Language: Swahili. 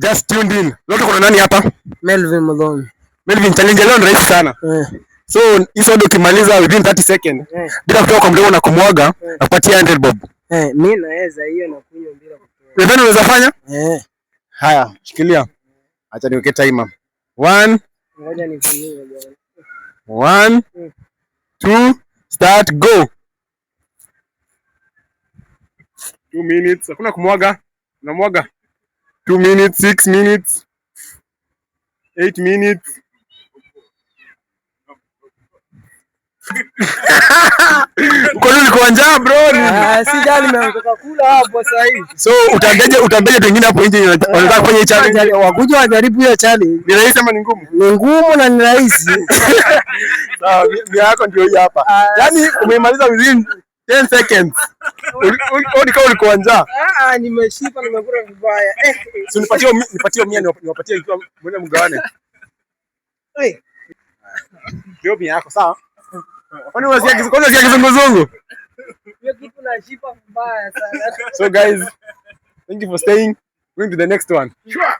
just tuned in. Leo kuna nani hapa? Melvin Muthoni. Melvin, challenge leo ni rahisi sana. So hizo ndio ukimaliza within 30 seconds. Bila kutoka kwa mdomo na kumwaga, nakupatia 100 bob. Mimi naweza hiyo na kunywa bila kutoa. Wewe unaweza fanya? Haya, shikilia. Acha niweke timer. 1. Ngoja nifungue bwana. 1 2 start go. 2 minutes. Hakuna kumwaga. Unamwaga. 2 minutes, 6 minutes. 8 minutes. Uko nini kwa njaa bro? Si jali nimetoka kula hapo sasa hivi. So utabeje pengine hapo nje wanataka kufanya challenge. Wakuja wajaribu hiyo challenge. Ni rahisi ama ni ngumu? Ni ngumu na ni rahisi. Sawa, mia yako ndio hii hapa. Yaani umemaliza within 10 seconds. Ulikuwa njaa. Nimeshipa nimekula vibaya. So nipatie mia niwapatie ikiwa mwende mgawane. Ndio mia yako sawa? Kwani unasikia kizunguzungu? Hiyo kitu na shipa vibaya sana. So guys, thank you for staying. Going to the next one. Sure.